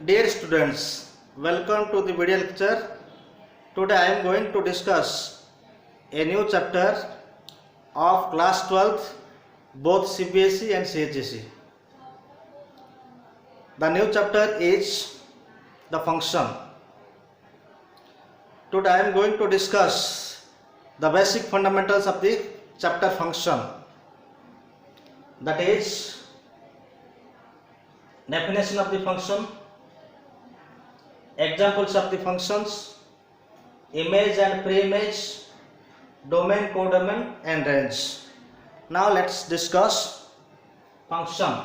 Dear students, welcome to the video lecture. Today I am going to discuss a new chapter of class 12th, both CBSE and CHSE. The new chapter is the function. Today I am going to discuss the basic fundamentals of the chapter function. That is definition of the function, examples of the functions, image and pre-image, domain, codomain and range. Now let's discuss function.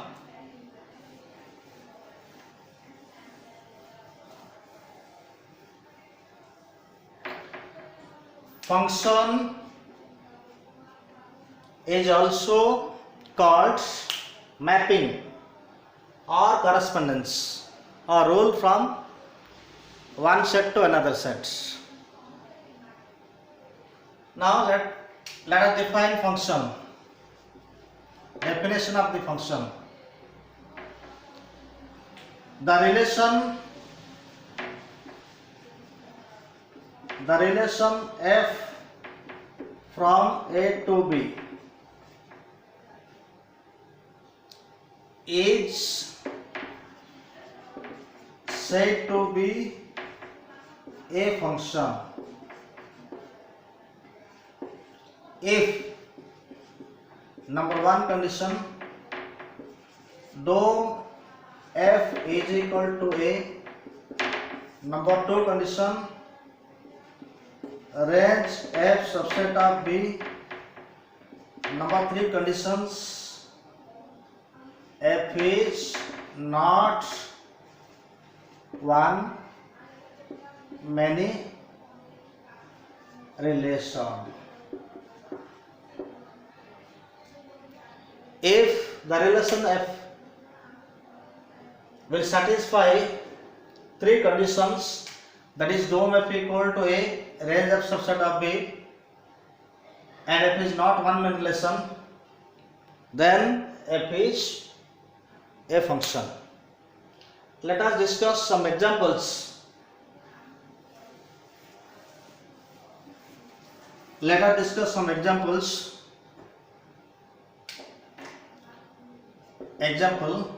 Function is also called mapping or correspondence or rule from one set to another set. Now let us define function. Definition of the function. The relation f from A to B is said to be a function if number one condition dom f is equal to a, number two condition range f subset of B, number three conditions f is not one many relation. If the relation f will satisfy three conditions, that is dom f equal to a, range f subset of B, and f is not one many relation, then f is a function. Let us discuss some examples. Example,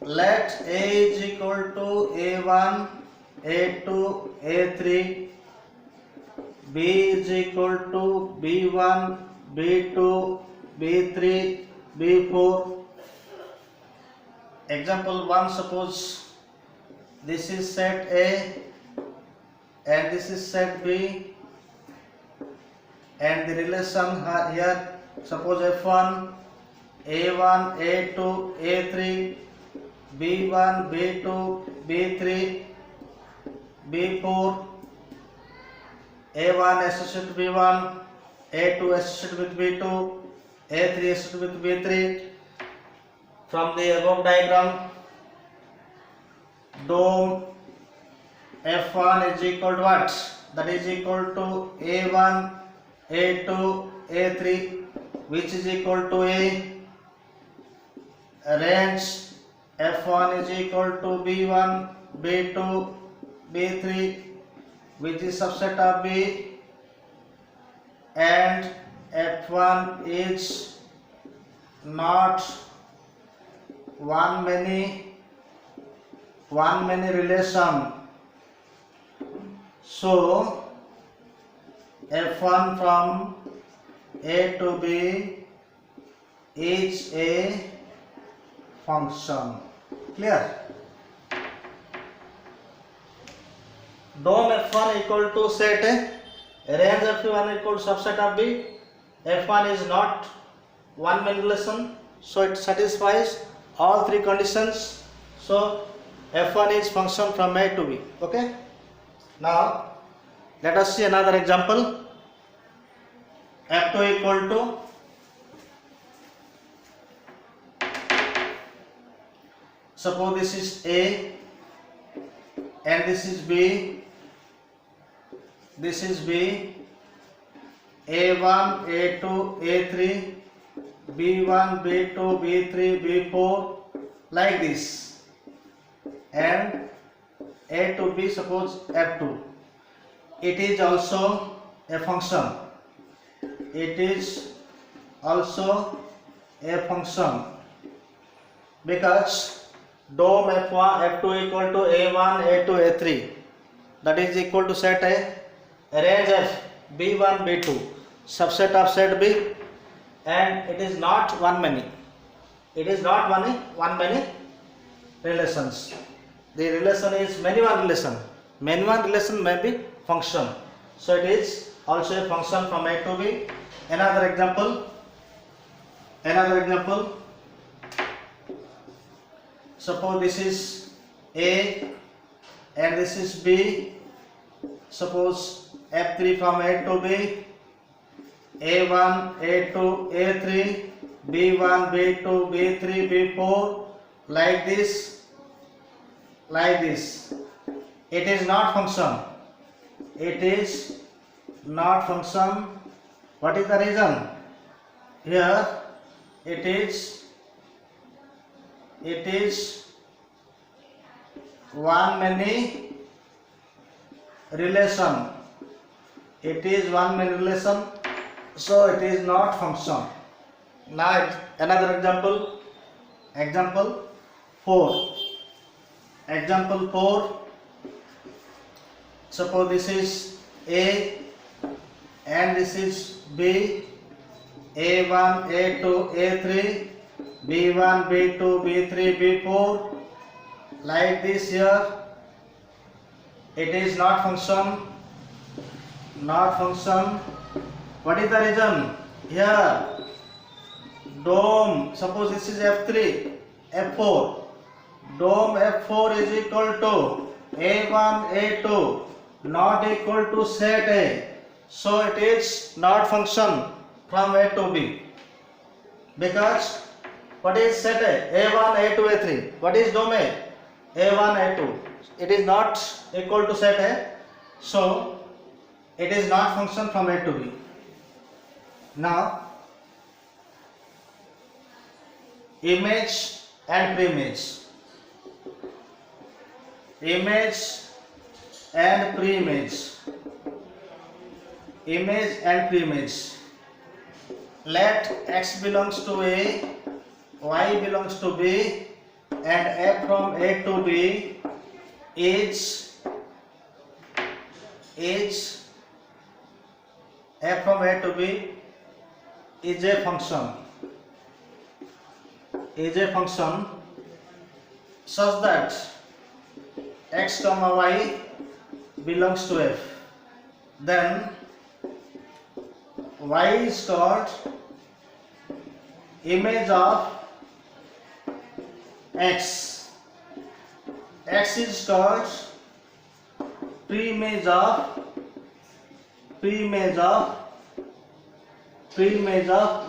let A is equal to A1, A2, A3, B is equal to B1, B2, B3, B4. Example 1, suppose this is set A and this is set B, and the relation here, suppose F1, A1, A2, A3, B1, B2, B3, B4, A1 associated with B1, A2 associated with B2, A3 associated with B3. From the above diagram, dom F1 is equal to what? That is equal to A1, A2, A3, which is equal to A. Range F1 is equal to B1, B2, B3, which is subset of B, and F1 is not one many relation. So F1 from A to B is a function. Clear? Dom F1 equal to set A, range F1 equal to subset of B. F1 is not one many relation, so it satisfies all three conditions. So F1 is function from A to B. Okay. Now let us see another example. F2 equal to, suppose this is A and this is B, A1, A2, A3, B1, B2, B3, B4, like this. and A to B, suppose F2. It is also a function. It is also a function because dom F1 F2 equal to A1 A2 A3, that is equal to set a range F B1 B2, subset of set B, and it is not one many. It is not one many relations. The relation is many one relation. Many one relation may be function. So it is also a function from A to B. Another example. Suppose this is A and this is B. Suppose F3 from A to B, A1, A2, A3, B1, B2, B3, B4, like this. It is not function. It is not function. What is the reason? Here it is one many relation. It is one many relation, so it is not function. Now another example. Example 4. Suppose this is A and this is B, A1, A2, A3, B1, B2, B3, B4, like this here. It is not function. What is the reason? Here dom, suppose this is F3, F4. Dom F4 is equal to A1, A2, not equal to set A. So it is not function from A to B. Because what is set A? A1, A2, A3. What is dom A? A1, A2. It is not equal to set A. So it is not function from A to B. Now image and preimage. Image and preimage. Let x belongs to A, y belongs to B, and f from A to B is f from A to B is a function. Such that x comma y belongs to f. Then y is called image of x. X is called preimage of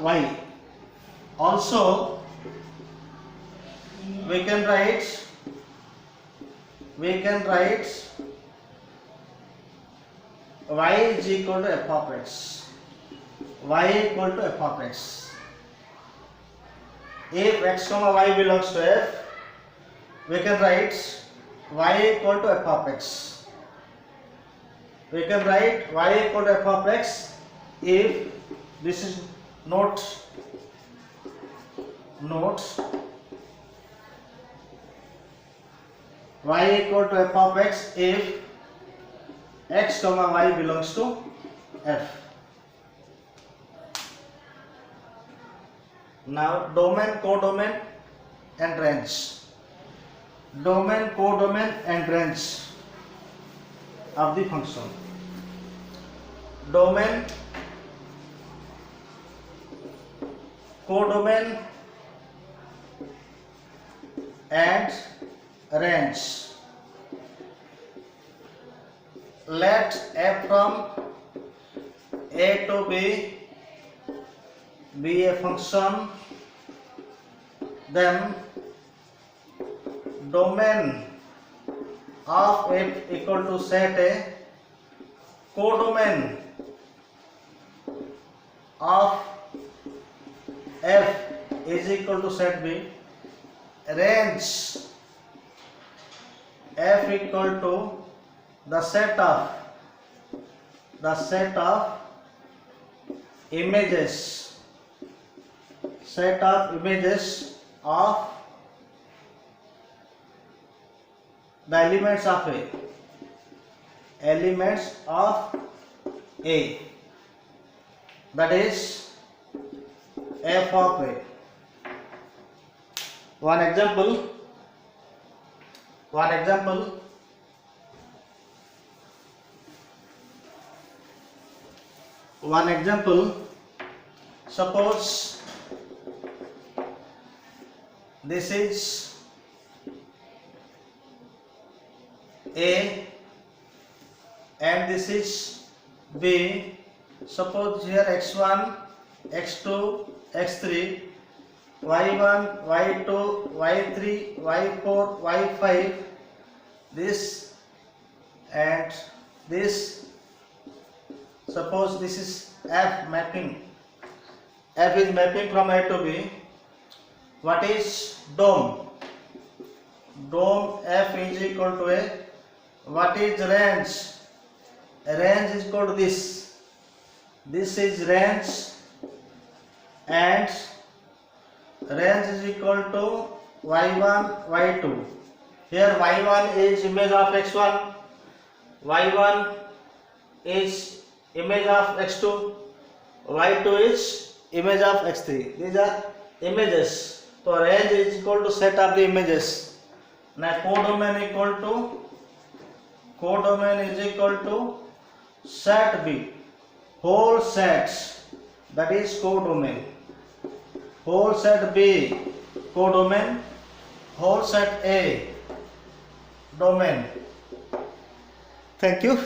y. Also we can write y is equal to f of x. If x comma y belongs to f, we can write y equal to f of x. We can write y equal to f of x if this is note y equal to f of x if x comma y belongs to f. Now domain, codomain and range. Domain, codomain and range of the function. Domain, codomain and range. Let f from A to B be a function, then domain of f equal to set A, codomain of f is equal to set B, range F equal to the set of images of the elements of A, that is F of A. One example, suppose this is A and this is B. Suppose here x1, x2, x3, y1, y2, y3, y4, y5, this and this. Suppose this is F mapping. F is mapping from A to B. What is DOM? DOM F is equal to A. What is range? Range is equal to this. This is range, and range is equal to y1, y2. Here y1 is image of x1, y1 is image of x2, y2 is image of x3. These are images. So range is equal to set of the images. Now codomain is equal to set B. Whole sets, that is codomain. Whole set B codomain, whole set A domain. Thank you.